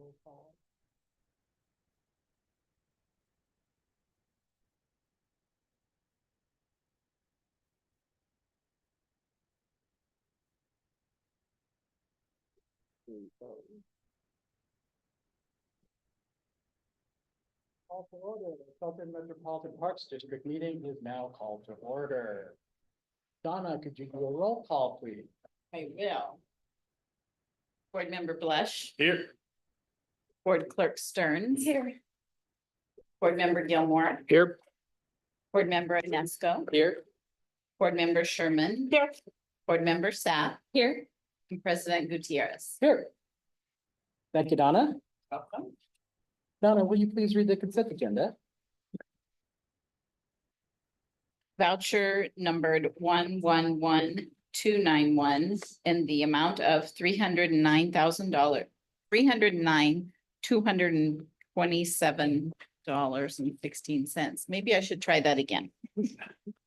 Roll call. Call to order. The Shelton Metropolitan Parks District meeting is now called to order. Donna, could you do a roll call, please? I will. Board Member Blush. Here. Board Clerk Stearns. Here. Board Member Gilmore. Here. Board Member Inesco. Here. Board Member Sherman. Here. Board Member Sapp. Here. And President Gutierrez. Here. Thank you, Donna. Welcome. Donna, will you please read the consent agenda? Voucher numbered 111291 in the amount of $309,000, $309,227.16. Maybe I should try that again.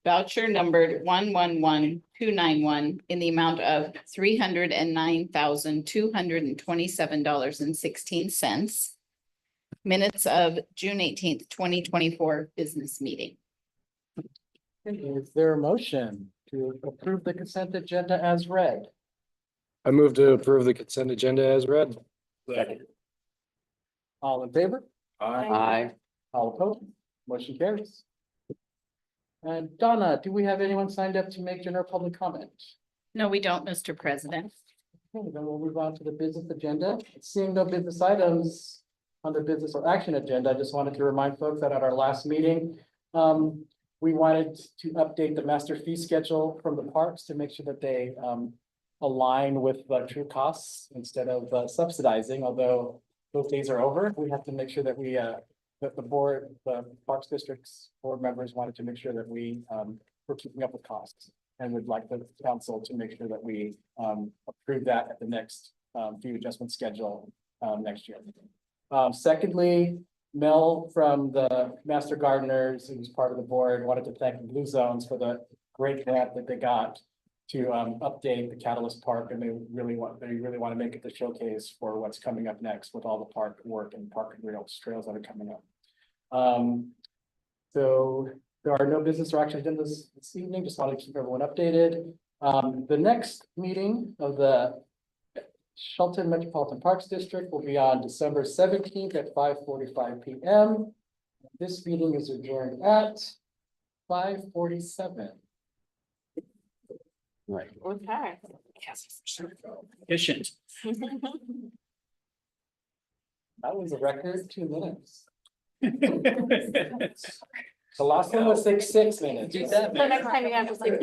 Voucher numbered 111291 in the amount of $309,227.16. Minutes of June 18th, 2024 business meeting. Is there a motion to approve the consent agenda as read? I move to approve the consent agenda as read. Second. All in favor? Aye. All opposed? Motion carries. And Donna, do we have anyone signed up to make general public comment? No, we don't, Mr. President. Okay, then we'll move on to the business agenda. Seeing no business items on the business or action agenda, I just wanted to remind folks that at our last meeting, we wanted to update the master fee schedule from the parks to make sure that they align with the true costs instead of subsidizing, although those days are over. We have to make sure that we, that the board, the Parks District's board members wanted to make sure that we were keeping up with costs. And would like the council to make sure that we approve that at the next fee adjustment schedule next year. Secondly, Mel from the Master Gardeners, who's part of the board, wanted to thank Blue Zones for the great grant that they got to update the Catalyst Park, and they really want to make it the showcase for what's coming up next with all the park work and park and trails that are coming up. So there are no business or action agendas this evening. Just wanted to keep everyone updated. The next meeting of the Shelton Metropolitan Parks District will be on December 17th at 5:45 p.m. This meeting is adjourned at 5:47. Right. Okay. Efficient. That was a record 2 minutes. The last one was 6 minutes. The next time you have to say.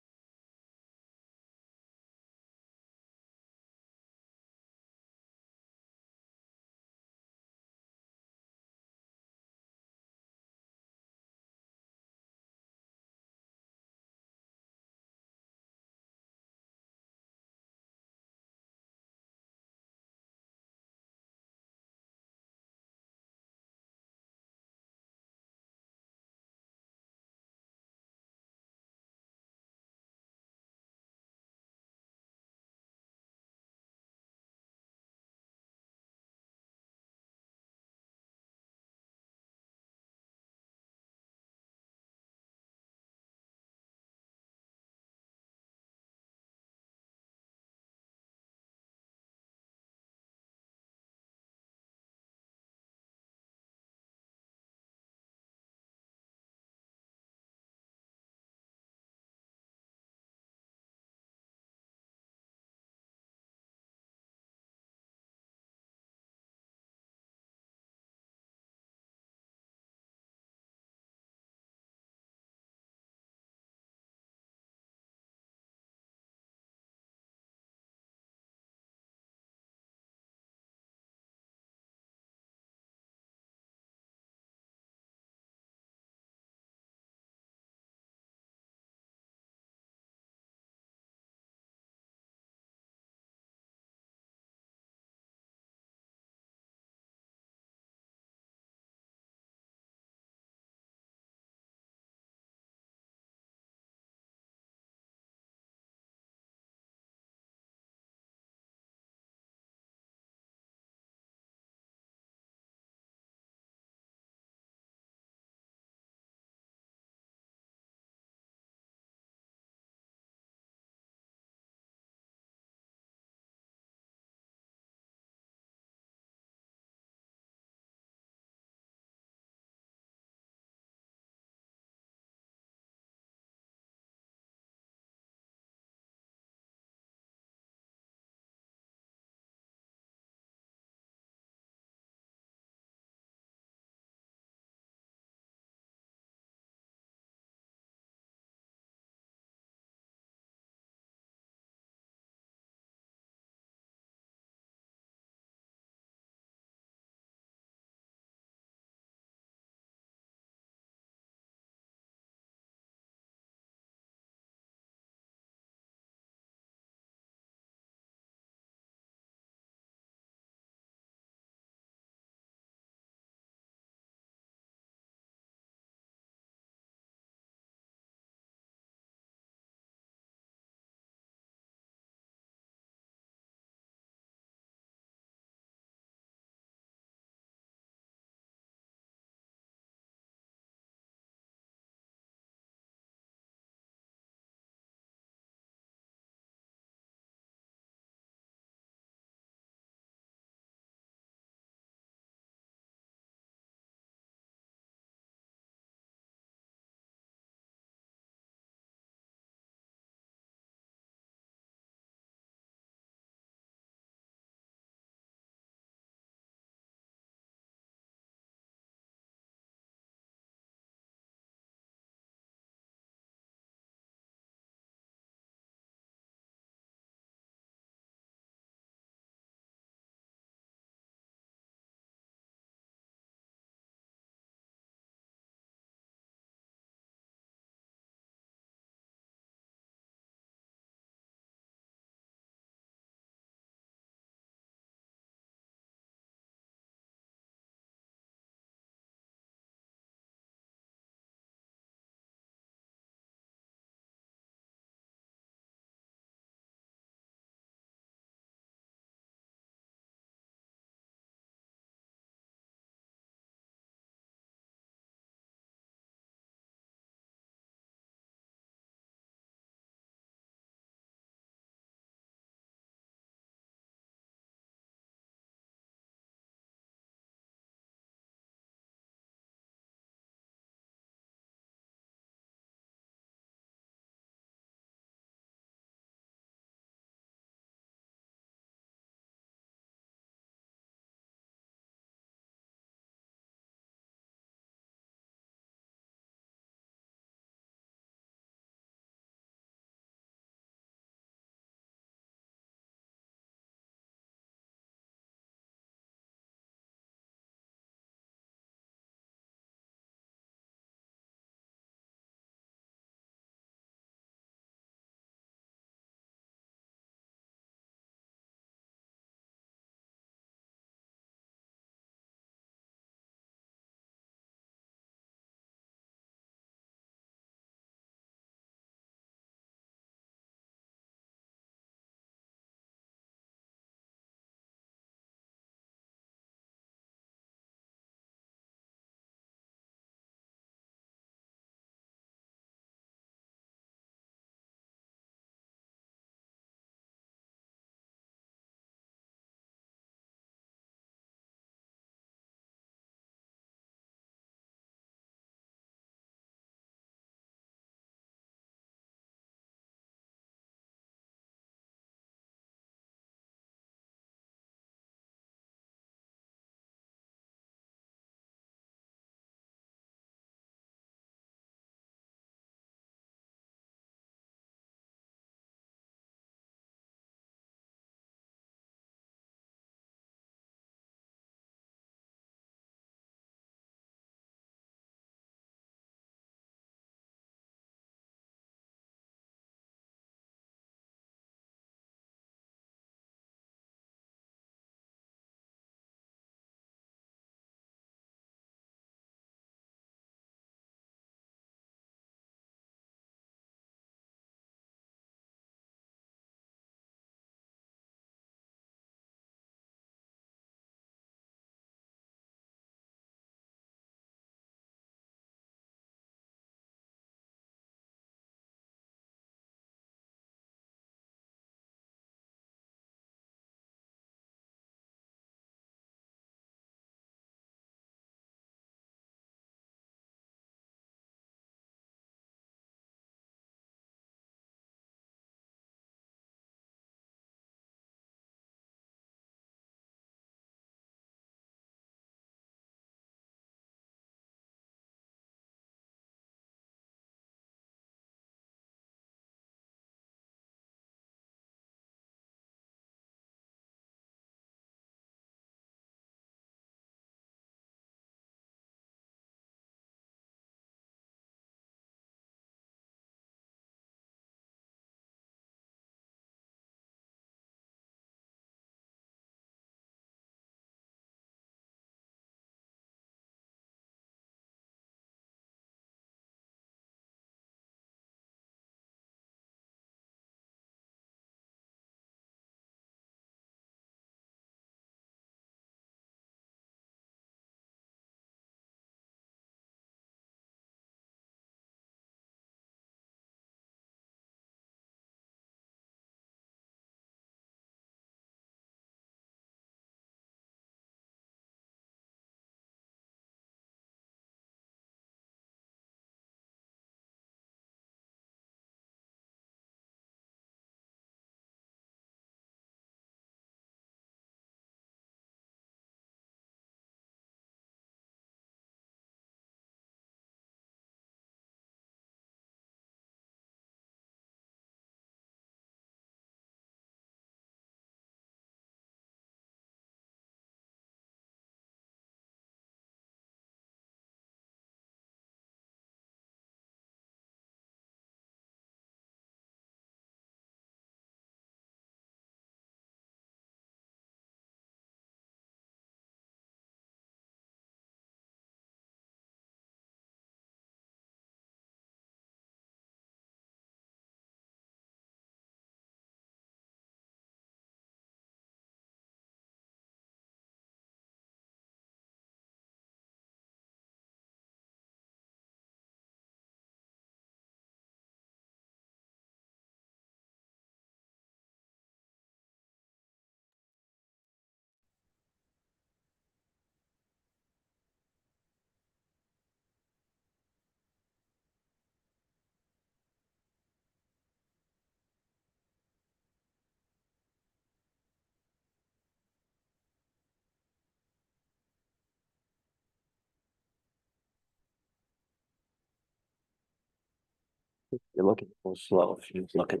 You're looking a little slow. She's looking.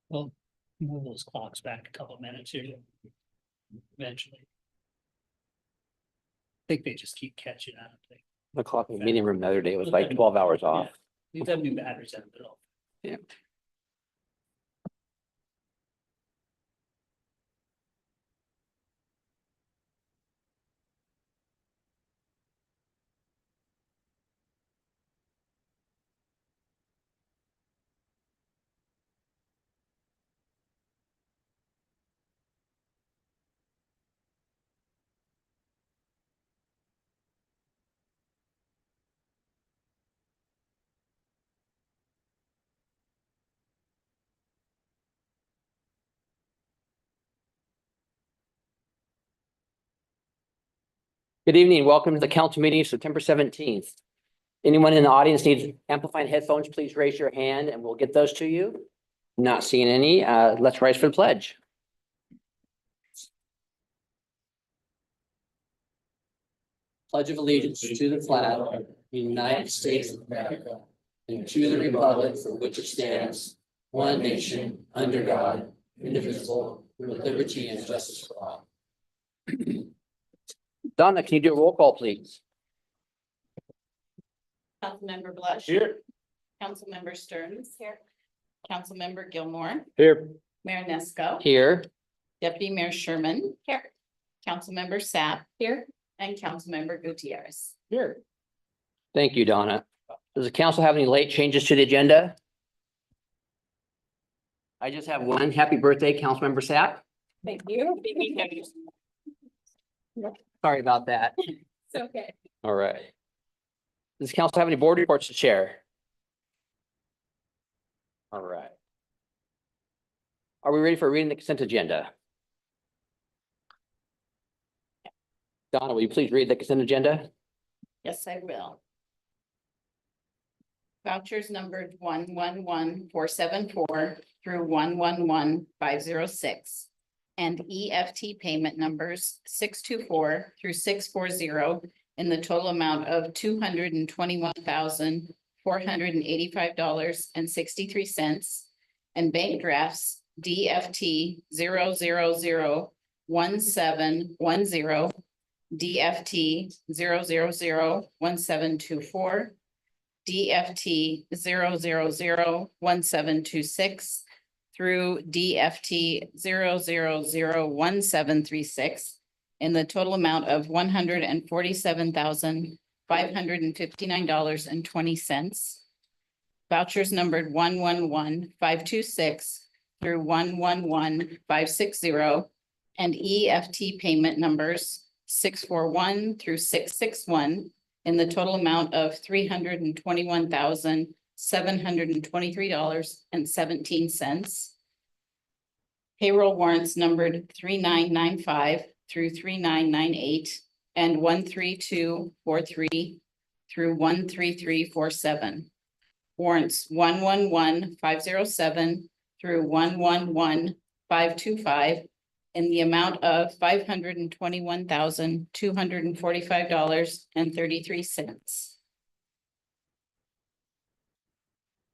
Well, move those clocks back a couple of minutes here. Eventually. I think they just keep catching on. The clock in the meeting room the other day was like 12 hours off. These have new batteries in the middle. Yeah. Good evening. Welcome to the council meeting, September 17th. Anyone in the audience needs amplifying headphones, please raise your hand and we'll get those to you. Not seeing any. Let's rise for the pledge. Pledge of allegiance to the flag of the United States of America and to the republic for which it stands, one nation, under God, indivisible, with liberty and justice for all. Donna, can you do a roll call, please? Councilmember Blush. Here. Councilmember Stearns. Here. Councilmember Gilmore, Here. Mayor Nesco. Here. Deputy Mayor Sherman. Here. Councilmember Sapp. Here. And Councilmember Gutierrez. Here. Thank you, Donna. Does the council have any late changes to the agenda? I just have one. Happy birthday, Councilmember Sapp. Thank you. Sorry about that. It's okay. All right. Does the council have any board reports to share? All right. Are we ready for reading the consent agenda? Donna, will you please read the consent agenda? Yes, I will. Vouchers numbered 111,474 through 111,506. And EFT payment numbers 624 through 640 in the total amount of $221,485.63. And bank drafts DFT 0001710, DFT 0001724, DFT 0001726 through DFT 0001736 in the total amount of $147,559.20. Vouchers numbered 111,526 through 111,560 and EFT payment numbers 641 through 661 in the total amount of $321,723.17. Payroll warrants numbered 3995 through 3998 and 13243 through 13347. Warrants 111,507 through 111,525 in the amount of $521,245.33.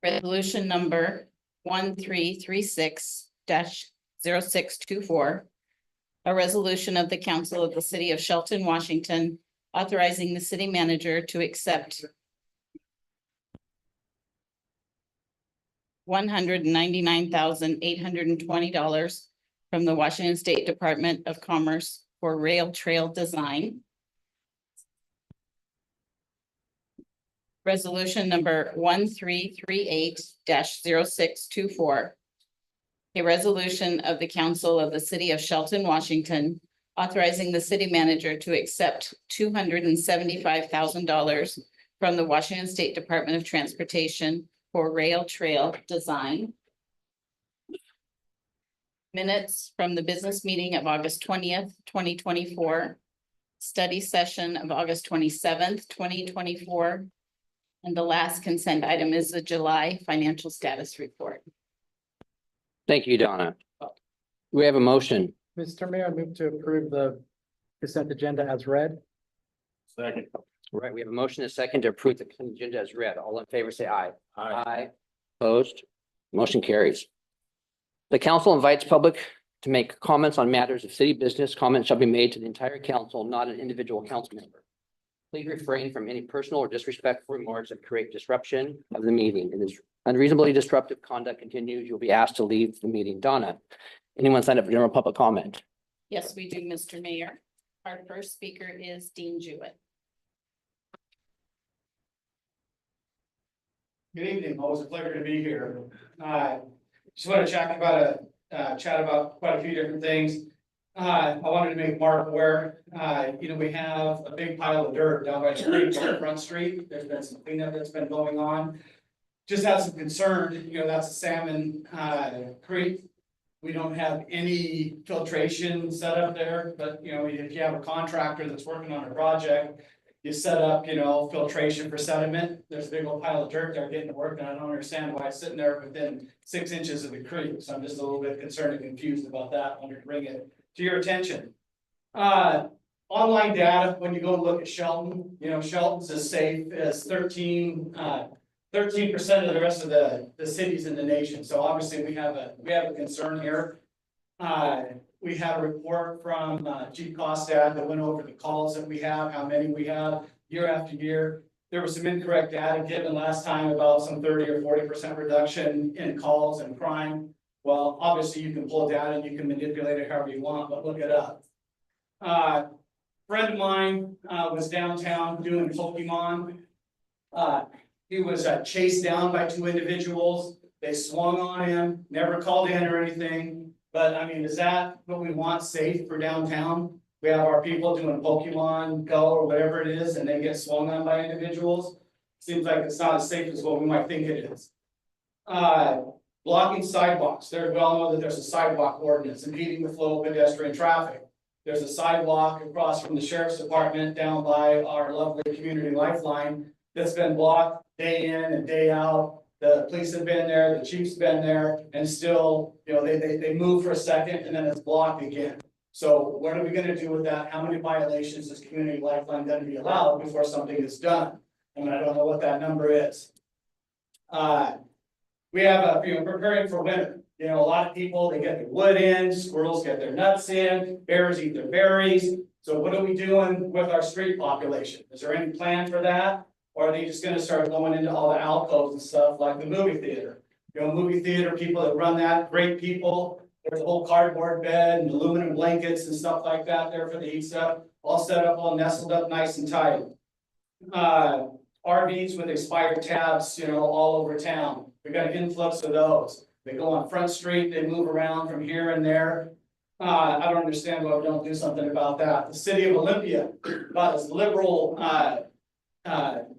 Resolution number 1336-0624. A resolution of the Council of the City of Shelton, Washington, authorizing the city manager to accept $199,820 from the Washington State Department of Commerce for rail trail design. Resolution number 1338-0624. A resolution of the Council of the City of Shelton, Washington, authorizing the city manager to accept $275,000 from the Washington State Department of Transportation for rail trail design. Minutes from the business meeting of August 20th, 2024. Study session of August 27th, 2024. And the last consent item is the July financial status report. Thank you, Donna. We have a motion. Mr. Mayor, I move to approve the consent agenda as read. Second. All right, we have a motion and a second to approve the consent agenda as read. All in favor, say aye. Aye. Opposed? Motion carries. The council invites public to make comments on matters of city business. Comments shall be made to the entire council, not an individual council member. Please refrain from any personal or disrespectful remarks that create disruption of the meeting. It is unreasonably disruptive conduct continues. You'll be asked to leave the meeting. Donna, anyone sign up for general public comment? Yes, we do, Mr. Mayor. Our first speaker is Dean Jewett. Good evening, always a pleasure to be here. Just want to chat about quite a few different things. I wanted to make Mark aware, we have a big pile of dirt down by the creek on Front Street. There's been some cleanup that's been going on. Just have some concern, that's a salmon creek. We don't have any filtration set up there, but if you have a contractor that's working on a project, you set up, filtration for sediment. There's a big old pile of dirt there getting to work, and I don't understand why it's sitting there within 6 inches of the creek. So I'm just a little bit concerned and confused about that. I wanted to bring it to your attention. Online data, when you go look at Shelton, Shelton's as safe as 13% of the rest of the cities in the nation. So obviously we have a concern here. We had a report from Chief Costad that went over the calls that we have, how many we have year after year. There was some incorrect data given last time about some 30 or 40% reduction in calls and crime. Well, obviously you can pull data and you can manipulate it however you want, but look it up. Friend of mine was downtown doing Pokemon. He was chased down by 2 individuals. They swung on him, never called in or anything. But I mean, is that what we want safe for downtown? We have our people doing Pokemon Go or whatever it is, and they get swung on by individuals. Seems like it's not as safe as what we might think it is. Blocking sidewalks. We all know that there's a sidewalk ordinance impeding the flow of pedestrian traffic. There's a sidewalk across from the sheriff's department down by our lovely community lifeline that's been blocked day in and day out. The police have been there, the chief's been there, and still, they move for a second and then it's blocked again. So what are we gonna do with that? How many violations is community lifeline gonna be allowed before something is done? I mean, I don't know what that number is. We have preparing for winter. A lot of people, they get their wood in, squirrels get their nuts in, bears eat their berries. So what are we doing with our street population? Is there any plan for that? Or are they just gonna start going into all the alcoves and stuff like the movie theater? Movie theater people that run that, great people. There's a whole cardboard bed and aluminum blankets and stuff like that there for the heat stuff, all set up, all nestled up nice and tight. RVs with expired tabs, all over town. We've got an influx of those. They go on Front Street, they move around from here and there. I don't understand why we don't do something about that. The city of Olympia, about as liberal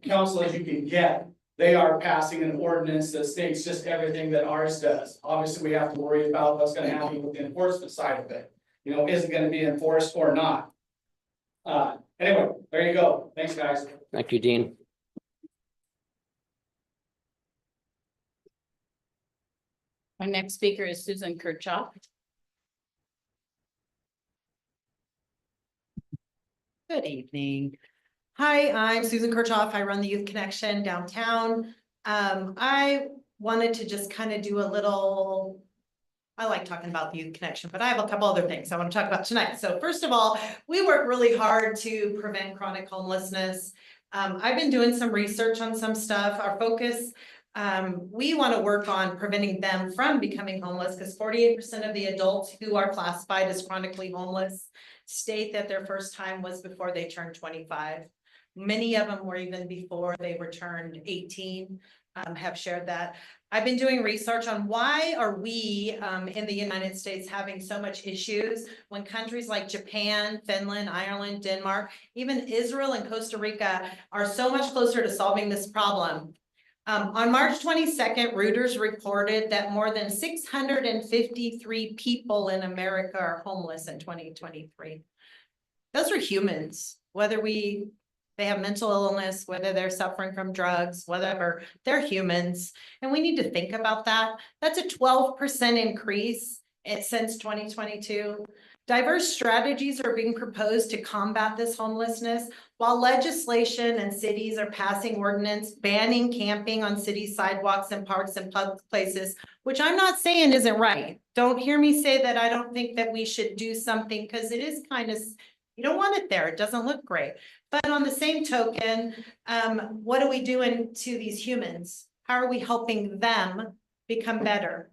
council as you can get, they are passing an ordinance that states just everything that ours does. Obviously, we have to worry about what's going to happen with the enforcement side of it. Is it going to be enforced or not? Anyway, there you go. Thanks, guys. Thank you, Dean. Our next speaker is Susan Kirchhoff. Good evening. Hi, I'm Susan Kirchhoff. I run the Youth Connection downtown. I wanted to just kind of do a little, I like talking about the Youth Connection, but I have a couple other things I want to talk about tonight. So first of all, we work really hard to prevent chronic homelessness. I've been doing some research on some stuff. Our focus, we want to work on preventing them from becoming homeless because 48% of the adults who are classified as chronically homeless state that their first time was before they turned 25. Many of them were even before they were turned 18, have shared that. I've been doing research on why are we in the United States having so much issues when countries like Japan, Finland, Ireland, Denmark, even Israel and Costa Rica are so much closer to solving this problem. On March 22nd, Reuters reported that more than 653 people in America are homeless in 2023. Those are humans, whether they have mental illness, whether they're suffering from drugs, whatever, they're humans. And we need to think about that. That's a 12% increase since 2022. Diverse strategies are being proposed to combat this homelessness. While legislation and cities are passing ordinance banning camping on city sidewalks and parks and public places, which I'm not saying isn't right. Don't hear me say that I don't think that we should do something, because it is kind of, you don't want it there. It doesn't look great. But on the same token, what are we doing to these humans? How are we helping them become better?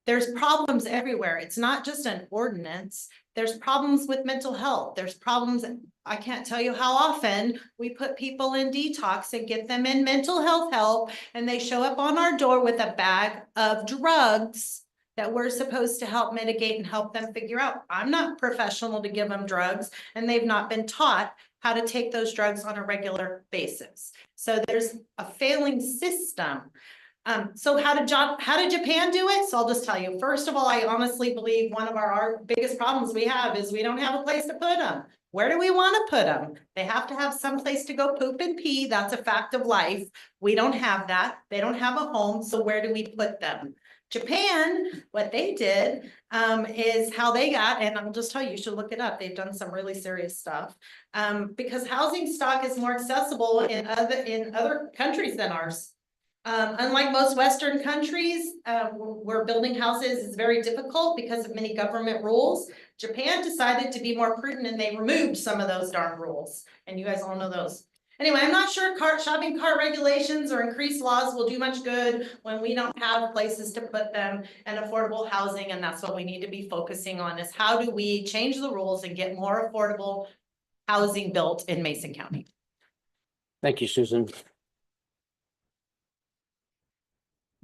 There's problems everywhere. It's not just an ordinance. There's problems with mental health. There's problems. I can't tell you how often we put people in detox and get them in mental health help, and they show up on our door with a bag of drugs that we're supposed to help mitigate and help them figure out. I'm not professional to give them drugs, and they've not been taught how to take those drugs on a regular basis. So there's a failing system. So how did Japan do it? So I'll just tell you, first of all, I honestly believe one of our biggest problems we have is we don't have a place to put them. Where do we want to put them? They have to have some place to go poop and pee. That's a fact of life. We don't have that. They don't have a home. So where do we put them? Japan, what they did is how they got, and I'll just tell you, you should look it up. They've done some really serious stuff because housing stock is more accessible in other countries than ours. Unlike most Western countries, where building houses is very difficult because of many government rules, Japan decided to be more prudent and they removed some of those darn rules. And you guys all know those. Anyway, I'm not sure shopping cart regulations or increased laws will do much good when we don't have places to put them and affordable housing. And that's what we need to be focusing on, is how do we change the rules and get more affordable housing built in Mason County? Thank you, Susan.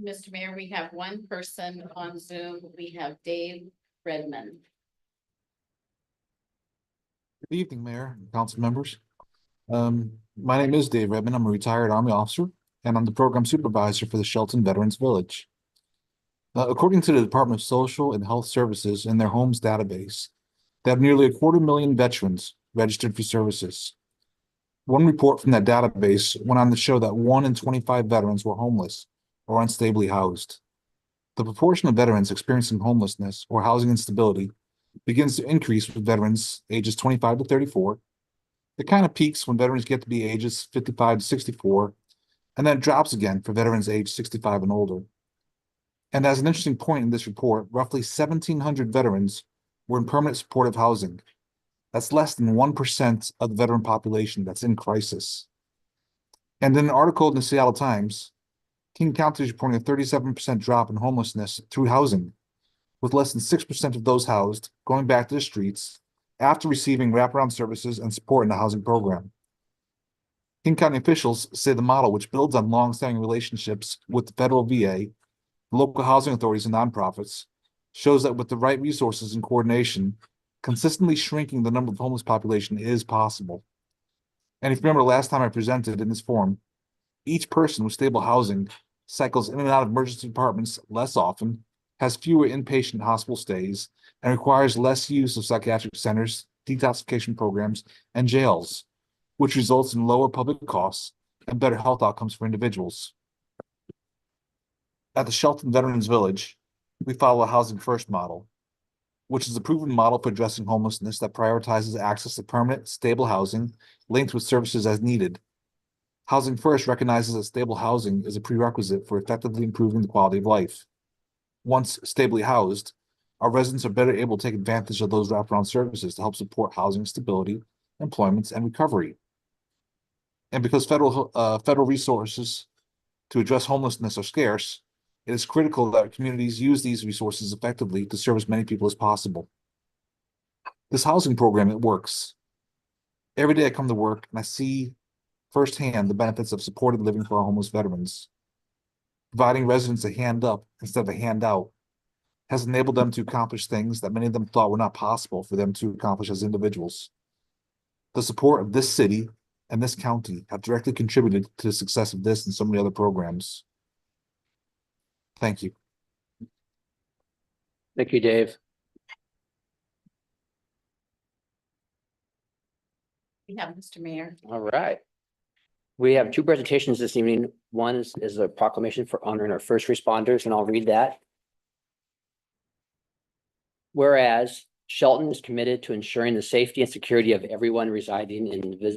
Mr. Mayor, we have one person on Zoom. We have Dave Redmond. Good evening, Mayor and council members. My name is Dave Redmond. I'm a retired Army officer, and I'm the program supervisor for the Shelton Veterans Village. According to the Department of Social and Health Services in their homes database, they have nearly 250,000 veterans registered for services. One report from that database went on to show that 1 in 25 veterans were homeless or unstably housed. The proportion of veterans experiencing homelessness or housing instability begins to increase with veterans ages 25 to 34. It kind of peaks when veterans get to be ages 55 to 64, and then it drops again for veterans age 65 and older. And as an interesting point in this report, roughly 1,700 veterans were in permanent supportive housing. That's less than 1% of the veteran population that's in crisis. And in an article in the Seattle Times, King County is reporting a 37% drop in homelessness through housing, with less than 6% of those housed going back to the streets after receiving wraparound services and support in the housing program. King County officials say the model, which builds on long-standing relationships with the federal VA, local housing authorities, and nonprofits, shows that with the right resources and coordination, consistently shrinking the number of homeless population is possible. And if you remember last time I presented in this forum, each person with stable housing cycles in and out of emergency departments less often, has fewer inpatient hospital stays, and requires less use of psychiatric centers, detoxification programs, and jails, which results in lower public costs and better health outcomes for individuals. At the Shelton Veterans Village, we follow a housing first model, which is a proven model for addressing homelessness that prioritizes access to permanent, stable housing linked with services as needed. Housing First recognizes that stable housing is a prerequisite for effectively improving the quality of life. Once stably housed, our residents are better able to take advantage of those wraparound services to help support housing stability, employment, and recovery. And because federal resources to address homelessness are scarce, it is critical that communities use these resources effectively to serve as many people as possible. This housing program, it works. Every day I come to work and I see firsthand the benefits of supported living for our homeless veterans. Providing residents a hand up instead of a handout has enabled them to accomplish things that many of them thought were not possible for them to accomplish as individuals. The support of this city and this county have directly contributed to the success of this and so many other programs. Thank you. Thank you, Dave. We have Mr. Mayor. All right. We have 2 presentations this evening. One is a proclamation for honoring our first responders, and I'll read that. Whereas Shelton is committed to ensuring the safety and security of everyone residing in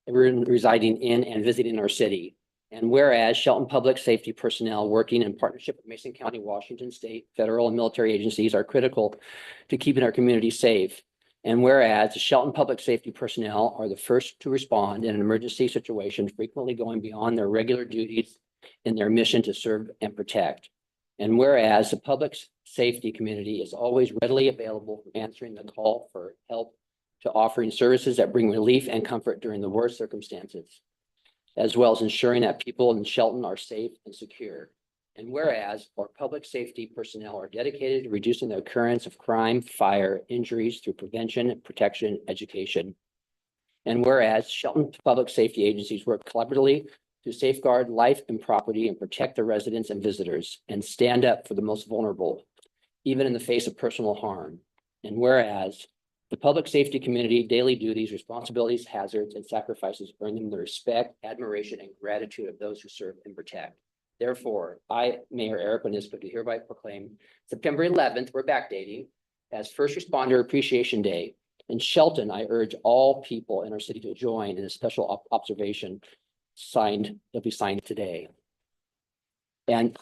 residing in and visiting our city. And whereas Shelton Public Safety personnel working in partnership with Mason County, Washington State, federal and military agencies are critical to keeping our community safe. And whereas the Shelton Public Safety personnel are the first to respond in an emergency situation, frequently going beyond their regular duties in their mission to serve and protect. And whereas the public safety community is always readily available for answering the call for help to offering services that bring relief and comfort during the worst circumstances, as well as ensuring that people in Shelton are safe and secure. And whereas our public safety personnel are dedicated to reducing the occurrence of crime, fire, injuries through prevention, protection, education. And whereas Shelton public safety agencies work collaboratively to safeguard life and property and protect their residents and visitors and stand up for the most vulnerable, even in the face of personal harm. And whereas the public safety community daily duties, responsibilities, hazards, and sacrifices earn them the respect, admiration, and gratitude of those who serve and protect. Therefore, I, Mayor Eric Winisco, do hereby proclaim September 11th, we're backdating, as First Responder Appreciation Day. In Shelton, I urge all people in our city to join in a special observation that'll be signed today. And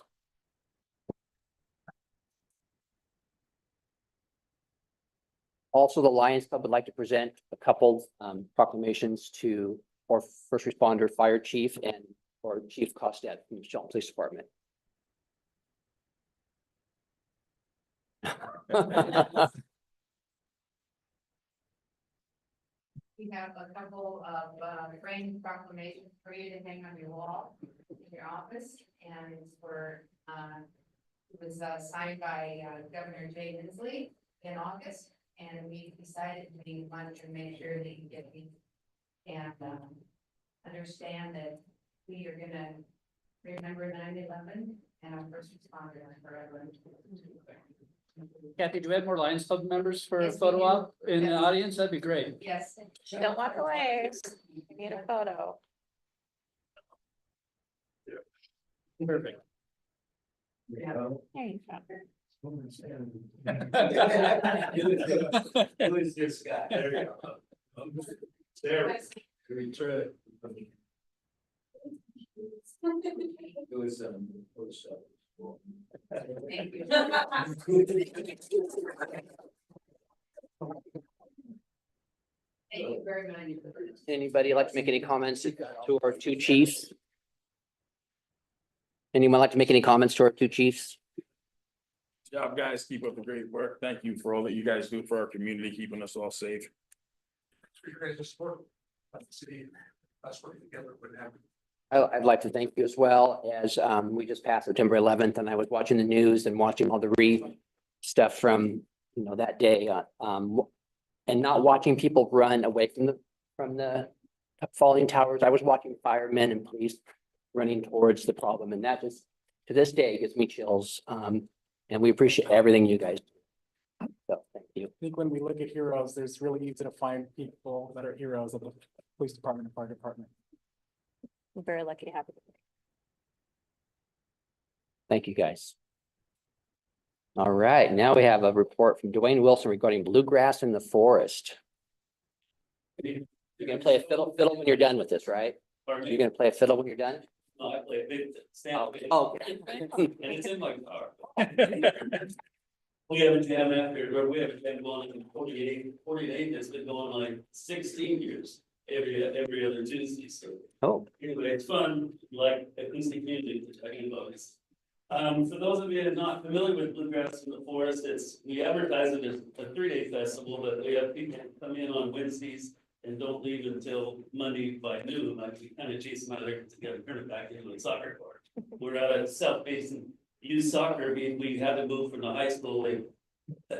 also, the Lions Club would like to present a couple proclamations to our first responder fire chief and or Chief Costet from the Shelton Police Department. We have a couple of framed proclamations for you to hang on your wall in your office, and it was signed by Governor Jay Inslee in August, and we decided we wanted to make sure that you get these and understand that we are gonna remember 9/11 and our first responder forever. Kathy, do we have more Lions Club members for a Yes, we photo do. op in the Yes. audience? That'd be great. Yes. Don't walk away. We need a photo. Perfect. There you go. Who is this guy? There you go. There. We try. It was, Thank you. Thank you very much. Anybody like to make any comments to our two chiefs? Anyone like to make any comments to our two chiefs? job, guys. Keep up the great work. Thank you for all that you guys do for our community, keeping us all safe. Thanks for your guys' support. Of the city, us working together would happen. I'd like to thank you as well as we just passed September 11th and I was watching the news and watching all the stuff from, that day. And not watching people run away from the falling towers. I was watching firemen and police running towards the problem. And that just, to this day, gives me chills. And we appreciate everything you guys do. So thank you. I think when we look at heroes, there's really easy to find people that are heroes of the police department and fire department. I'm very lucky to have you. Thank you, guys. All right, now we have a report from Dwayne Wilson regarding bluegrass in the forest. You're gonna play a fiddle when you're done with this, right? You're gonna play a fiddle when you're done? No, I play a big stand. Oh. And it's in my car. We have a jam after, we have a jam going in 48, it's been going like 16 years, every other Tuesday, so. Oh, Anyway, it's fun, like acoustic music, which I can bonus. For those of you who are not familiar with Bluegrass in the Forest, we advertise it as a 3-day festival, but we have people come in on Wednesdays and don't leave until Monday by noon. Like we kind of chase them out of there to get them back into a soccer court. We're at a South Basin youth soccer. We had to move from the high school. Like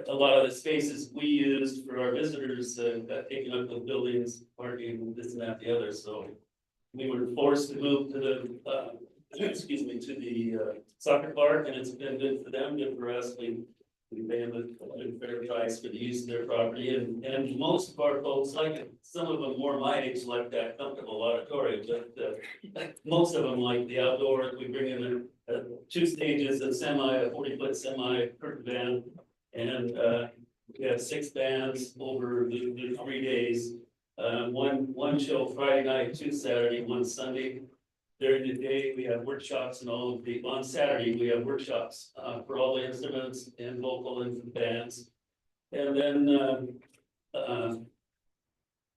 a lot of the spaces we used for our visitors got taken up with buildings, parking, this and that, the other. So we were forced to move to the to the soccer park, and it's been good for them, good for us. We pay them a fair price for the use of their property, and most of our folks like it. Some of them more my age like that comfortable auditorium, but most of them like the outdoors. We bring in 2 stages of a 40-foot semi curtain band, and we have 6 bands over the 3 days. One show Friday night, 2 Saturday, 1 Sunday. During the day, we have workshops and on Saturday, we have workshops, for all the instruments and vocal and bands. And then,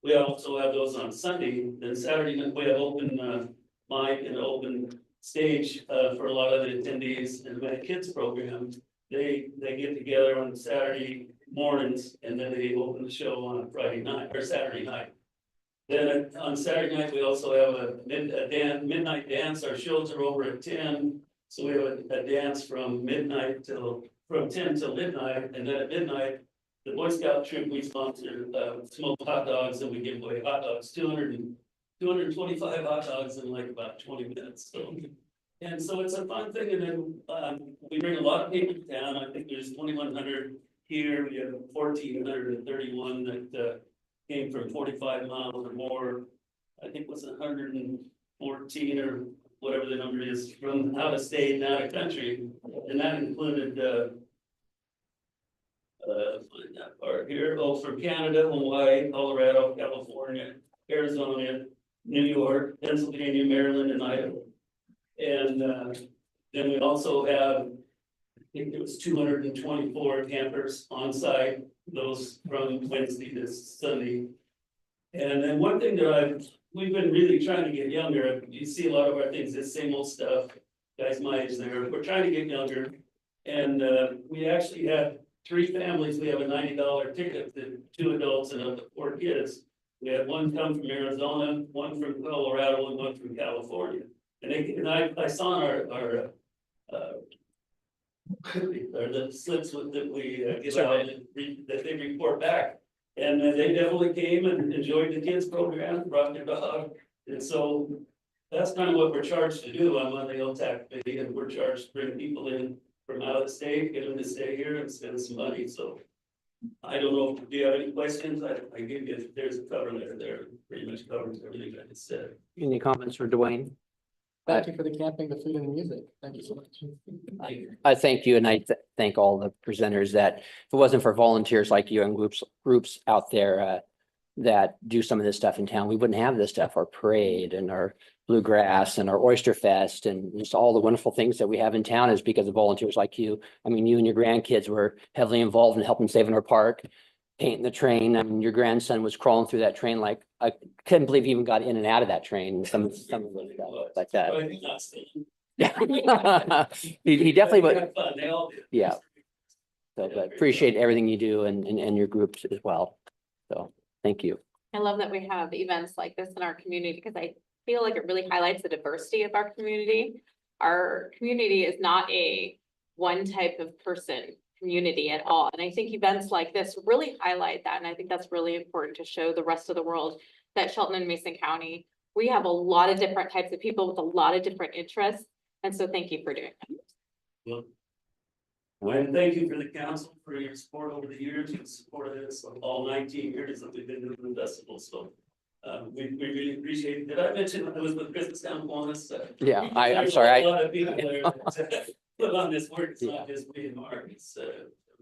we also have those on Sunday, then Saturday, we have open, mic and open stage, for a lot of the attendees, and my kids program, they get together on Saturday mornings, and then they open the show on Friday night, or Saturday night. Then on Saturday night, we also have a midnight dance, our shows are over at 10. So we have a dance from 10 till midnight, and then at midnight, the Boy Scout troop, we sponsor, smoked hot dogs, and we give away hot dogs, 225 hot dogs in like about 20 minutes, so. And so it's a fun thing, and then, we bring a lot of people to town, I think there's 2,100 here, we have 1,431 that, came from 45 miles or more. I think it was 114 or whatever the number is from out of state and out of country, and that included, find that part here, from Canada, Hawaii, Colorado, California, Arizona, New York, Pennsylvania, Maryland, and Idaho. And then we also have, I think it was 224 campers on site, those from Wednesday to Sunday. And then one thing that we've been really trying to get younger, you see a lot of our things, the same old stuff, guys my age there, we're trying to get younger. And we actually had 3 families, we have a $90 ticket, to 2 adults and up to 4 kids. We had one come from Arizona, one from Colorado, and one from California. And I saw in our or the slips that we give out that they report back. And they definitely came and enjoyed the kids program, brought their dog. And so that's kind of what we're charged to do. I'm on the LTAC committee, and we're charged to bring people in from out of the state, get them to stay here and spend some money. So I don't know, do you have any questions? I give you, there's a cover letter there, pretty much covers everything I just said. Any comments for Dwayne? Thank you for the camping, the food and the music. Thank you so much. I thank you, and I thank all the presenters that, if it wasn't for volunteers like you and groups out there that do some of this stuff in town, we wouldn't have this stuff, our parade and our bluegrass and our oyster fest and just all the wonderful things that we have in town is because of volunteers like you. I mean, you and your grandkids were heavily involved in helping saving our park, painting the train. I mean, your grandson was crawling through that train like, I couldn't believe he even got in and out of that train. Some of the stuff like that. But I think that's the- Yeah. He definitely They would. had fun, they all did. Yeah. So, but appreciate everything you do and your groups as well. So, thank you. I love that we have events like this in our community because I feel like it really highlights the diversity of our community. Our community is not a one type of person community at all. And I think events like this really highlight that. And I think that's really important to show the rest of the world that Shelton and Mason County, we have a lot of different types of people with a lot of different interests. And so thank you for doing that. Well, and thank you for the council for your support over the years. You've supported us all 19 years that we've been doing the festival. So we really appreciate it. Did I mention I was with Business Town Bonus? Yeah, I'm There's sorry. A lot of people there that put on this work. It's not just me and Mark. It's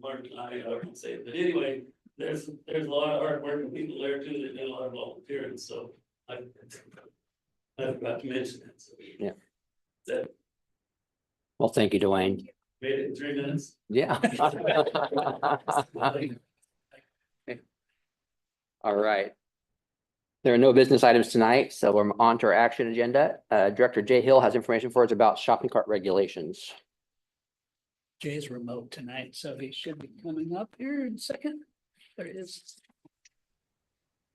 Mark and I would say. But anyway, there's a lot of hardworking people there too that do a lot of volunteering. So I forgot to mention that. So, Yeah. That Well, thank you, Dwayne. made it in 3 minutes. Yeah. All right. There are no business items tonight, so we're on to our action agenda. Director Jay Hill has information for us about shopping cart regulations. Jay's remote tonight, so he should be coming up here in a second. There it is.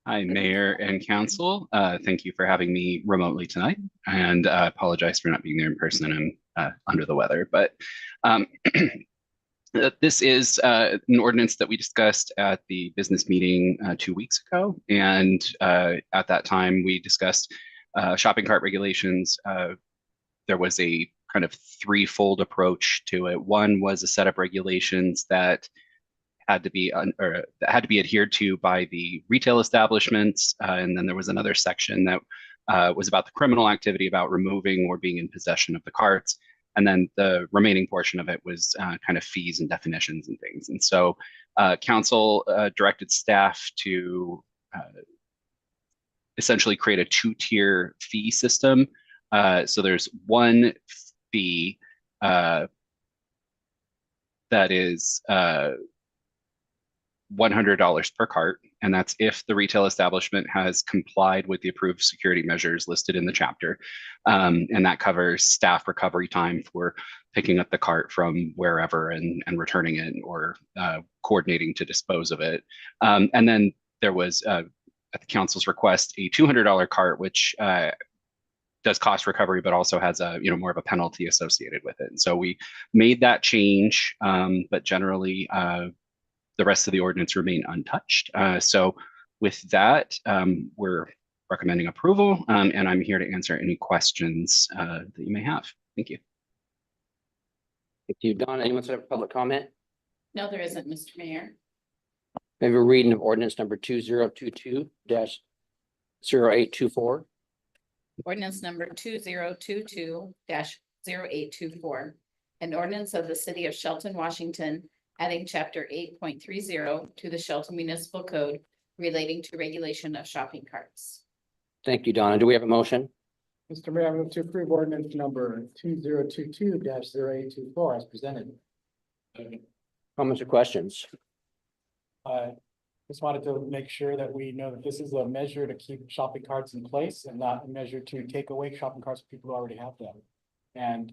Hi, Mayor and Council. Thank you for having me remotely tonight, and apologize for not being there in person. I'm under the weather, but this is an ordinance that we discussed at the business meeting 2 weeks ago. And at that time, we discussed shopping cart regulations. There was a kind of threefold approach to it. One was a set of regulations that had to be adhered to by the retail establishments. And then there was another section that was about the criminal activity, about removing or being in possession of the carts. And then the remaining portion of it was kind of fees and definitions and things. And so council directed staff to essentially create a two-tier fee system. So there's one fee that is $100 per cart, and that's if the retail establishment has complied with the approved security measures listed in the chapter. And that covers staff recovery time for picking up the cart from wherever and returning it, or coordinating to dispose of it. And then there was, at the council's request, a $200 cart, which does cost recovery, but also has a more of a penalty associated with it. And so we made that change, but generally the rest of the ordinance remain untouched. So with that, we're recommending approval, and I'm here to answer any questions that you may have. Thank you. Thank you, Don. Anyone set up public comment? No, there isn't, Mr. Mayor. We have a reading of ordinance number 2022-0824. Ordinance number 2022-0824. An ordinance of the city of Shelton, Washington, adding chapter 8.30 to the Shelton Municipal Code relating to regulation of shopping carts. Thank you, Donna. Do we have a motion? Mr. Mayor, I move to approve ordinance number 2022-0824 as presented. Comments or questions? I just wanted to make sure that we know that this is a measure to keep shopping carts in place and not a measure to take away shopping carts from people who already have them. And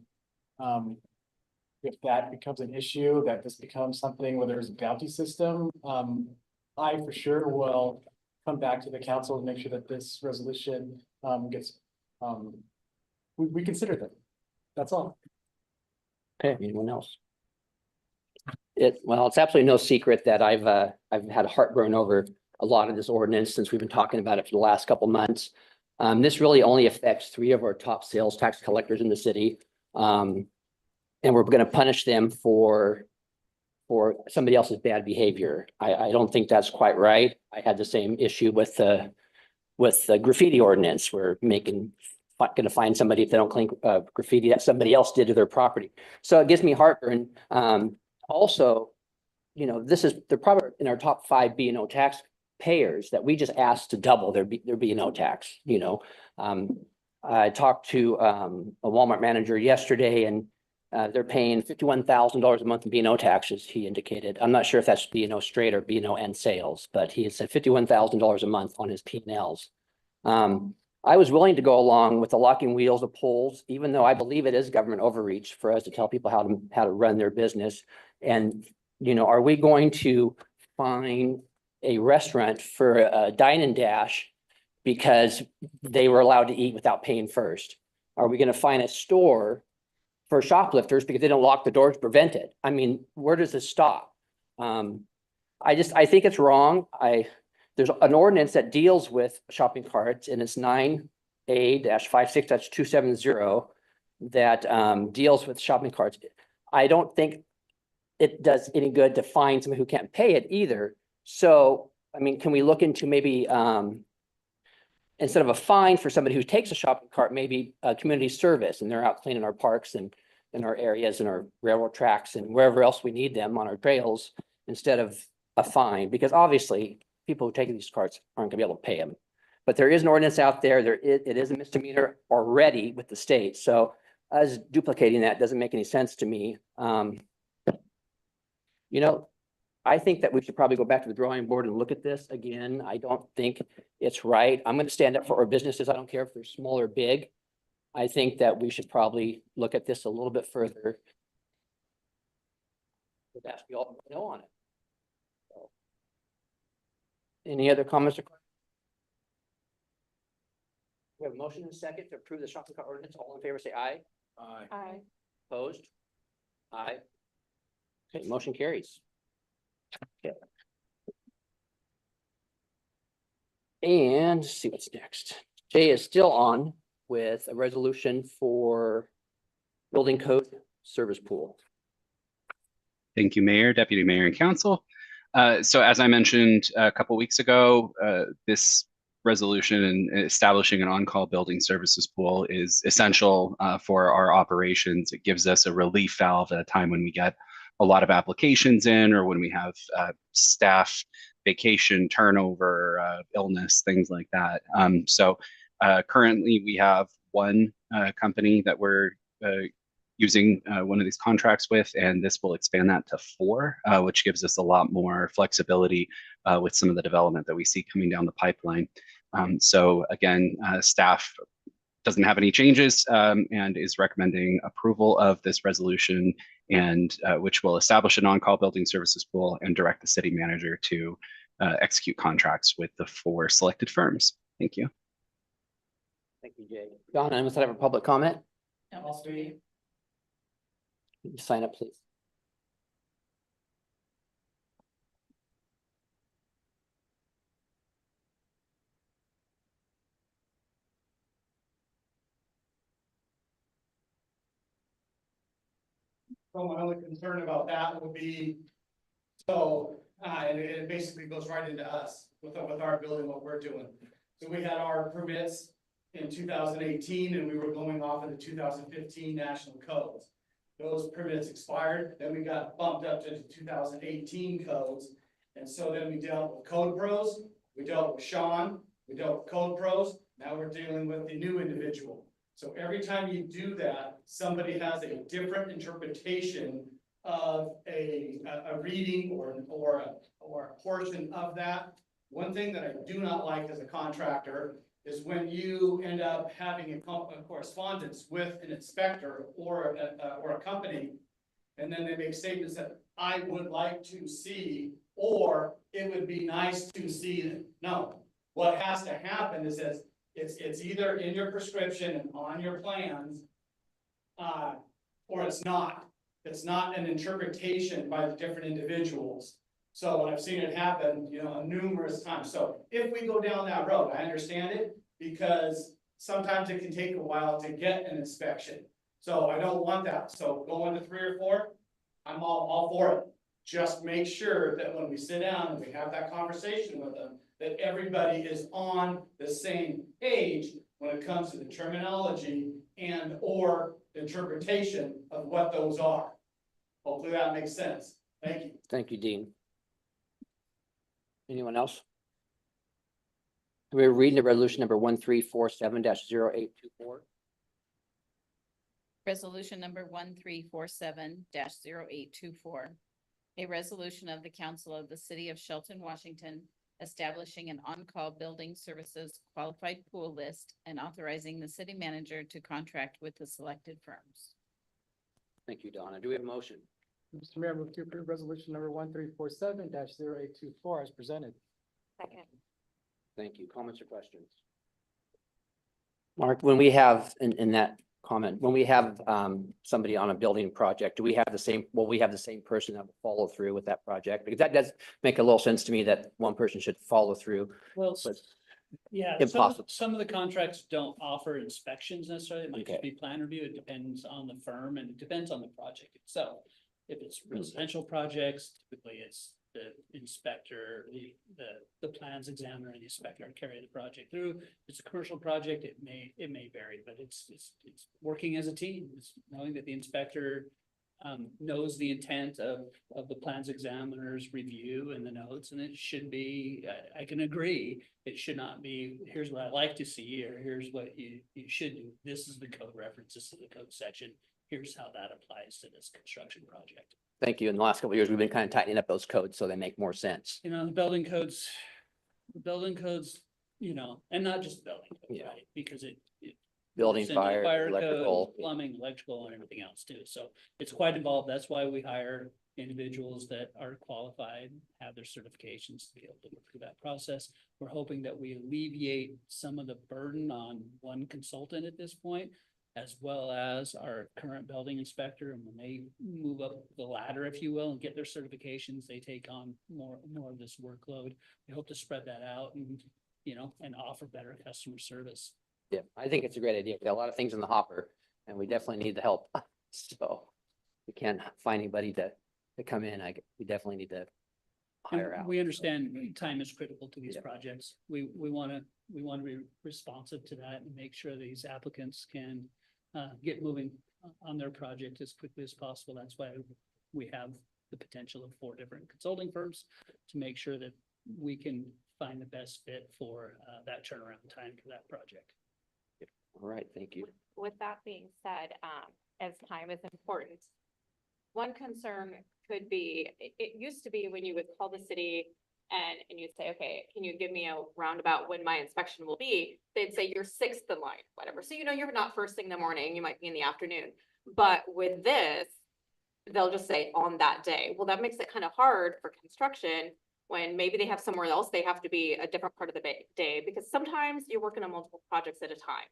if that becomes an issue, that this becomes something where there's a bounty system, I for sure will come back to the council and make sure that this resolution gets, we consider them. That's all. Okay, anyone else? Well, it's absolutely no secret that I've had heartburn over a lot of this ordinance since we've been talking about it for the last couple months. This really only affects 3 of our top sales tax collectors in the city. And we're going to punish them for somebody else's bad behavior. I don't think that's quite right. I had the same issue with the graffiti ordinance. We're going to find somebody if they don't clean graffiti that somebody else did to their property. So it gives me heartburn. Also, they're probably in our top 5 B&O tax payers that we just asked to double their B&O tax. I talked to a Walmart manager yesterday, and they're paying $51,000 a month in B&O taxes, he indicated. I'm not sure if that's B&O straight or B&O and sales, but he had said $51,000 a month on his P&Ls. I was willing to go along with the locking wheels of polls, even though I believe it is government overreach for us to tell people how to run their business. And, are we going to fine a restaurant for a dine and dash because they were allowed to eat without paying first? Are we going to fine a store for shoplifters because they don't lock the doors to prevent it? I mean, where does this stop? I think it's wrong. There's an ordinance that deals with shopping carts, and it's 9A-56-270 that deals with shopping carts. I don't think it does any good to fine somebody who can't pay it either. So, I mean, can we look into maybe instead of a fine for somebody who takes a shopping cart, maybe a community service, and they're out cleaning our parks and in our areas and our railroad tracks and wherever else we need them on our trails, instead of a fine, because obviously people who take these carts aren't gonna be able to pay them. But there is an ordinance out there. It is a misdemeanor already with the state. So us duplicating that doesn't make any sense to me. I think that we should probably go back to the drawing board and look at this again. I don't think it's right. I'm going to stand up for our businesses. I don't care if they're small or big. I think that we should probably look at this a little bit further. Would ask you all to know on it. So, any other comments or questions? We have a motion and a second to approve the shopping cart ordinance. All in favor, say aye. Aye. Aye. Opposed? Aye. Okay, motion carries. Okay. And let's see what's next. Jay is still on with a resolution for building code service pool. Thank you, Mayor, Deputy Mayor, and Council. So as I mentioned a couple weeks ago, this resolution and establishing an on-call building services pool is essential for our operations. It gives us a relief valve at a time when we get a lot of applications in, or when we have staff vacation turnover, illness, things like that. So currently we have one company that we're using one of these contracts with, and this will expand that to 4, which gives us a lot more flexibility with some of the development that we see coming down the pipeline. So again, staff doesn't have any changes and is recommending approval of this resolution, and which will establish an on-call building services pool and direct the city manager to execute contracts with the 4 selected firms. Thank you. Thank you, Jay. Donna, anyone have a public comment? No, Mr. Mayor. Sign up, please. So my only concern about that would be, so, and it basically goes right into us with our building, what we're doing. So we had our permits in 2018 and we were going off of the 2015 national codes. Those permits expired, then we got bumped up to the 2018 codes. And so then we dealt with code pros, we dealt with Sean, we dealt with code pros, now we're dealing with the new individual. So every time you do that, somebody has a different interpretation of a reading or a portion of that. One thing that I do not like as a contractor is when you end up having a correspondence with an inspector or a company, and then they make statements that I would like to see, or it would be nice to see. No, what has to happen is that it's either in your prescription and on your plans, or it's not. It's not an interpretation by the different individuals. So when I've seen it happen, numerous times. So if we go down that road, I understand it, because sometimes it can take a while to get an inspection. So I don't want that. So going to 3 or 4, I'm all for it. Just make sure that when we sit down and we have that conversation with them, that everybody is on the same page when it comes to the terminology and or interpretation of what those are. Hopefully that makes sense. Thank you. Thank you, Dean. Anyone else? We're reading the resolution number 1347-0824. Resolution number 1347-0824. A resolution of the Council of the City of Shelton, Washington, establishing an on-call building services qualified pool list and authorizing the city manager to contract with the selected firms. Thank you, Donna. Do we have a motion? Mr. Mayor, move to approve resolution number 1347-0824 as presented. Second. Thank you. Comments or questions? Mark, when we have in that comment, when we have somebody on a building project, do we have the same, will we have the same person that will follow through with that project? Because that does make a little sense to me that one person should follow through. Well, But yeah, impossible. some of the contracts don't offer inspections necessarily. It might just Okay. be plan review. It depends on the firm and it depends on the project itself. If it's residential projects, typically it's the inspector, the plans examiner and the inspector carry the project through. If it's a commercial project, it may vary, but it's working as a team. It's knowing that the inspector knows the intent of the plans examiner's review and the notes, and it should be, I can agree, it should not be, here's what I like to see, or here's what you should do. This is the code reference, this is the code section. Here's how that applies to this construction project. Thank you. In the last couple of years, we've been kind of tightening up those codes so they make more sense. The building codes, and not just the building code, Yeah. right? Because it Building, Send you fire, code, electrical. Plumbing, electrical, and everything else too. So it's quite involved. That's why we hire individuals that are qualified, have their certifications to be able to go through that process. We're hoping that we alleviate some of the burden on one consultant at this point, as well as our current building inspector. And when they move up the ladder, if you will, and get their certifications, they take on more of this workload. We hope to spread that out and, and offer better customer service. Yeah, I think it's a great idea. We got a lot of things in the hopper and we definitely need the help. So we can't find anybody to come in. We definitely need to hire And out. we understand time is critical to these Yeah. projects. We want to be responsive to that and make sure these applicants can get moving on their project as quickly as possible. That's why we have the potential of 4 different consulting firms to make sure that we can find the best fit for that turnaround time for that project. All right, thank you. With that being said, as time is important, one concern could be, it used to be when you would call the city and you'd say, okay, can you give me a roundabout when my inspection will be? They'd say you're sixth in line, whatever. So, you're not first thing in the morning, you might be in the afternoon. But with this, they'll just say on that day. Well, that makes it kind of hard for construction when maybe they have somewhere else, they have to be a different part of the day, because sometimes you're working on multiple projects at a time.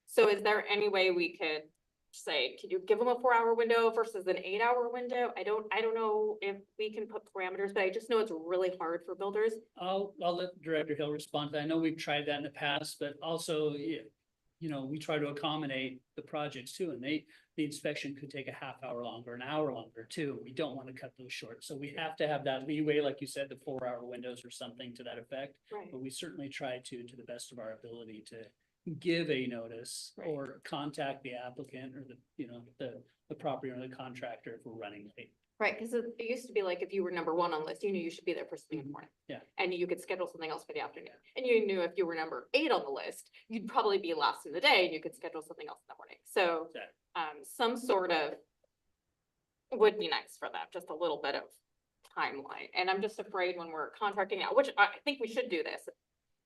So is there any way we could say, could you give them a 4-hour window versus an 8-hour window? I don't know if we can put parameters, but I just know it's really hard for builders. I'll let Director Hill respond. I know we've tried that in the past, but also, we try to accommodate the projects too, and the inspection could take a half hour longer, an hour longer too. We don't want to cut those short. So we have to have that leeway, like you said, the 4-hour windows or something to that effect. Right. But we certainly try to the best of our ability to give a notice Right. or contact the applicant or the property or the contractor if we're running late. Right, because it used to be like if you were number 1 on the list, you knew you should be there first thing in the morning. Yeah. And you could schedule something else for the afternoon. And you knew if you were number 8 on the list, you'd probably be last in the day and you could schedule something else in the morning. So Exactly. some sort of would be nice for that, just a little bit of timeline. And I'm just afraid when we're contracting out, which I think we should do this.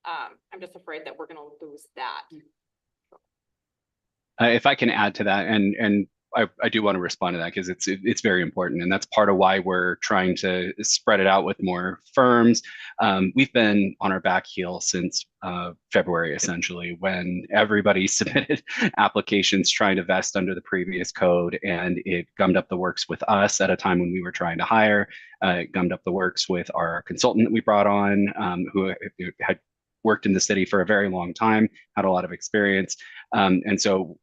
I'm just afraid that we're gonna lose that. If I can add to that, and I do want to respond to that because it's very important, and that's part of why we're trying to spread it out with more firms. We've been on our back heel since February, essentially, when everybody submitted applications trying to vest under the previous code, and it gummed up the works with us at a time when we were trying to hire. It gummed up the works with our consultant that we brought on, who had worked in the city for a very long time, had a lot of experience. And so,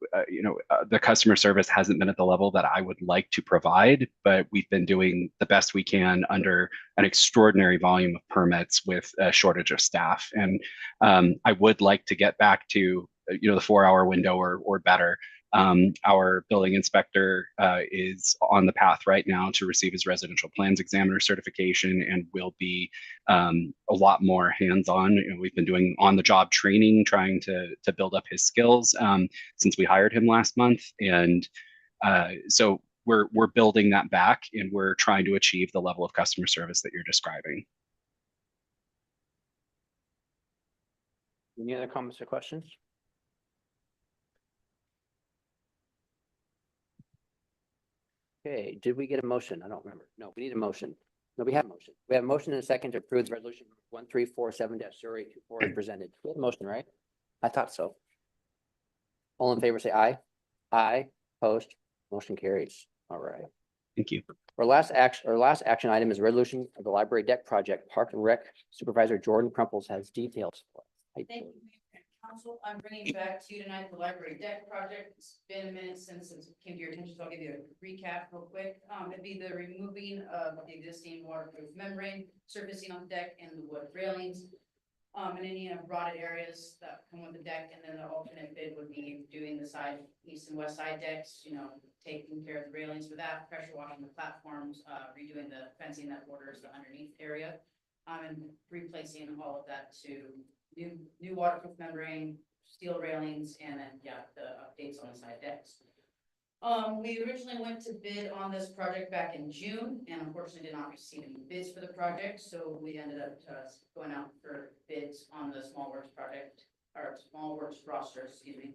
the customer service hasn't been at the level that I would like to provide, but we've been doing the best we can under an extraordinary volume of permits with a shortage of staff. And I would like to get back to, the 4-hour window or better. Our building inspector is on the path right now to receive his residential plans examiner certification and will be a lot more hands-on. We've been doing on-the-job training, trying to build up his skills since we hired him last month. And so we're building that back, and we're trying to achieve the level of customer service that you're describing. Any other comments or questions? Okay, did we get a motion? I don't remember. No, we need a motion. No, we have a motion. We have a motion and a second to approve the resolution 1347-0824 as presented. We have a motion, right? I thought so. All in favor, say aye. Aye, opposed, motion carries. All right. Thank you. Our last action item is a resolution of the library deck project. Park and Rec Supervisor Jordan Crumples has details for us. Thank you, Mayor and Council. I'm bringing back to you tonight the library deck project. It's been a minute since it came to your attention, so I'll give you a recap real quick. It'd be the removing of the existing waterproof membrane, surfacing on the deck and the wood railings. And any rotted areas that come with the deck, and then the alternate bid would be doing the side, east and west side decks, taking care of the railings for that, pressure washing the platforms, redoing the fencing that borders the underneath area. And replacing all of that to new waterproof membrane, steel railings, and then, the updates on the side decks. We originally went to bid on this project back in June, and unfortunately did not receive any bids for the project, so we ended up going out for bids on the small works project, or small works roster, excuse me.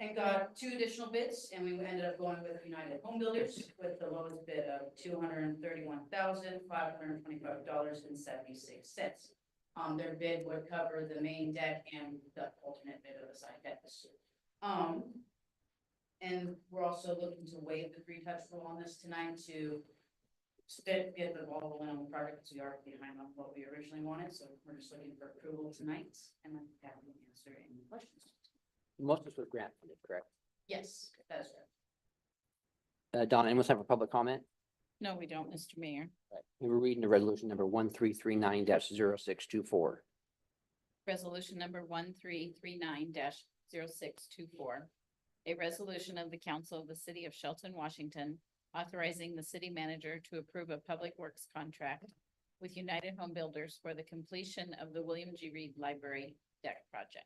And got 2 additional bids, and we ended up going with United Home Builders with the lowest bid of $231,525.76. Their bid would cover the main deck and the alternate bid of the side decks. And we're also looking to waive the retouch rule on this tonight to get the ball rolling on the project, because we are behind on what we originally wanted, so we're just looking for approval tonight, and then have them answer any questions. Most of this was grant funded, correct? Yes, that is right. Donna, anyone have a public comment? No, we don't, Mr. Mayor. Right. We were reading the resolution number 1339-0624. Resolution number 1339-0624. A resolution of the Council of the City of Shelton, Washington, authorizing the city manager to approve a public works contract with United Home Builders for the completion of the William G. Reed Library deck project.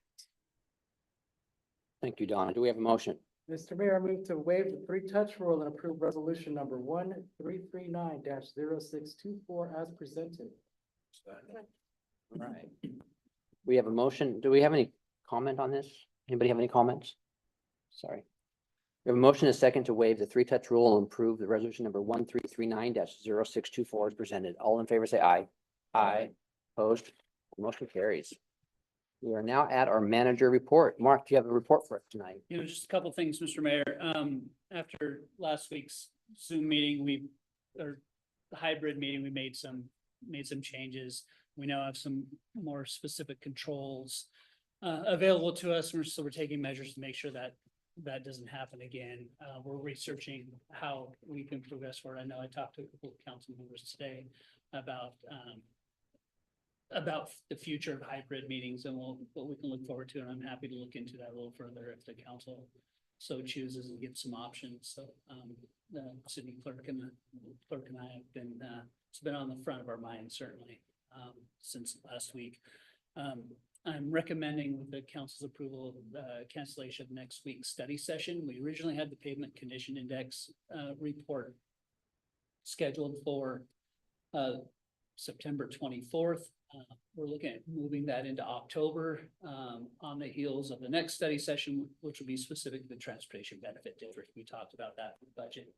Thank you, Donna. Do we have a motion? Mr. Mayor, I move to waive the three-touch rule and approve resolution number 1339-0624 as presented. All right. We have a motion. Do we have any comment on this? Anybody have any comments? Sorry. We have a motion and a second to waive the three-touch rule and approve the resolution number 1339-0624 as presented. All in favor, say aye. Aye. Opposed? Motion carries. We are now at our manager report. Mark, do you have a report for us tonight? Just a couple things, Mr. Mayor. After last week's Zoom meeting, or the hybrid meeting, we made some changes. We now have some more specific controls available to us. So we're taking measures to make sure that that doesn't happen again. We're researching how we can progress forward. I know I talked to a couple of council members today about the future of hybrid meetings and what we can look forward to. And I'm happy to look into that a little further if the council so chooses and give some options. So the city clerk and I have been, it's been on the front of our mind, certainly, since last week. I'm recommending with the council's approval, cancellation of next week's study session. We originally had the pavement condition index report scheduled for September 24th. We're looking at moving that into October on the heels of the next study session, which will be specific to the transportation benefit district. We talked about that in the budget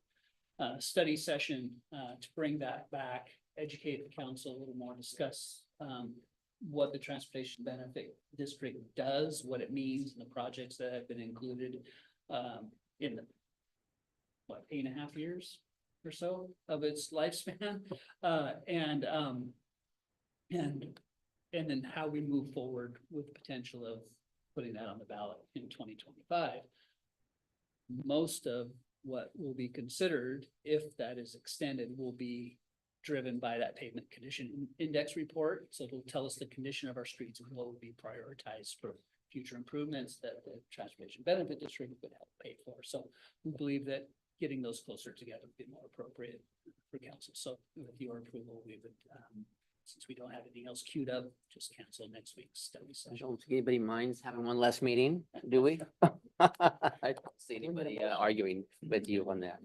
study session to bring that back, educate the council a little more, discuss what the transportation benefit district does, what it means, and the projects that have been included in the 8.5 years or so of its lifespan, and then how we move forward with potential of putting that on the ballot in 2025. Most of what will be considered, if that is extended, will be driven by that pavement condition index report. So it'll tell us the condition of our streets and what will be prioritized for future improvements that the transportation benefit district would help pay for. So we believe that getting those closer together would be more appropriate for council. So with your approval, we would, since we don't have anything else queued up, just cancel next week's study I session. don't think anybody minds having one less meeting, do we? I don't see anybody arguing with you on that.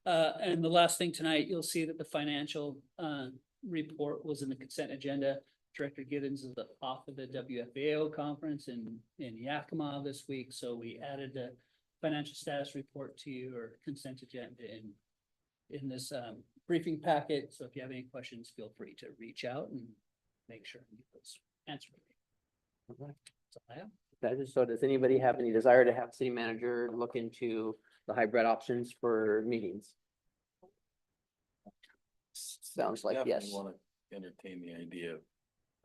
And the last thing tonight, you'll see that the financial report was in the consent agenda. Director Giddens is off of the WFAO conference in Yakima this week. So we added the financial status report to your consent agenda in this briefing packet. So if you have any questions, feel free to reach out and make sure you get those answered. Okay. That's all I have. So does anybody have any desire to have city manager look into the hybrid options for meetings? Sounds like yes. Definitely want to entertain the idea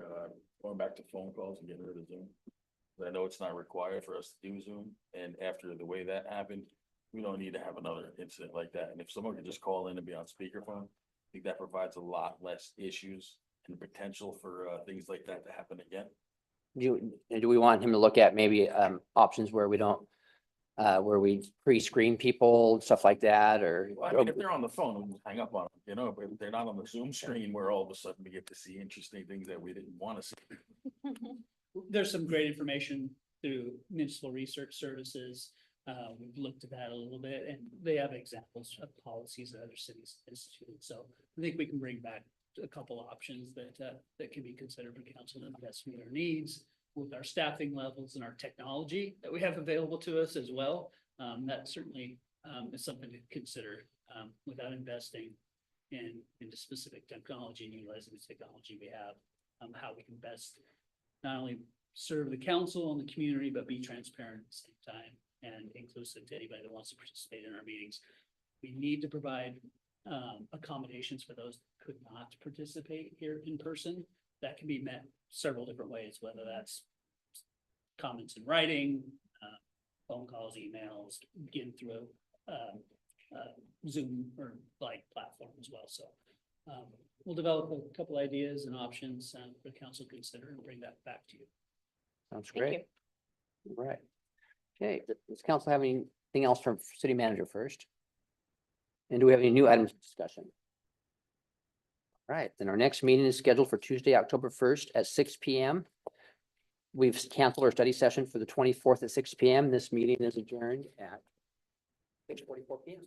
of going back to phone calls and getting rid of Zoom. I know it's not required for us to do Zoom, and after the way that happened, we don't need to have another incident like that. And if someone could just call in and be on speakerphone, I think that provides a lot less issues and potential for things like that to happen again. Do we want him to look at maybe options where we don't, where we pre-screen people, stuff like that, or? Well, I mean, if they're on the phone, we can hang up on them, but if they're not on the Zoom screen where all of a sudden we get to see interesting things that we didn't want to see. There's some great information through Municipal Research Services. We've looked at that a little bit, and they have examples of policies that other cities instituted. So I think we can bring back a couple of options that can be considered for council to best meet our needs with our staffing levels and our technology that we have available to us as well. That certainly is something to consider without investing into specific technology and utilizing the technology we have, how we can best not only serve the council and the community, but be transparent at the same time and inclusive to anybody that wants to participate in our meetings. We need to provide accommodations for those that could not participate here in person. That can be met several different ways, whether that's comments in writing, phone calls, emails, getting through Zoom or like platform as well. So we'll develop a couple ideas and options for the council to consider and bring that back to you. Sounds great. All right. Okay, does council have anything else from city manager first? And do we have any new items of discussion? Right, then our next meeting is scheduled for Tuesday, October 1st at 6 p.m. We've canceled our study session for the 24th at 6 p.m. This meeting is adjourned at 6:44 p.m.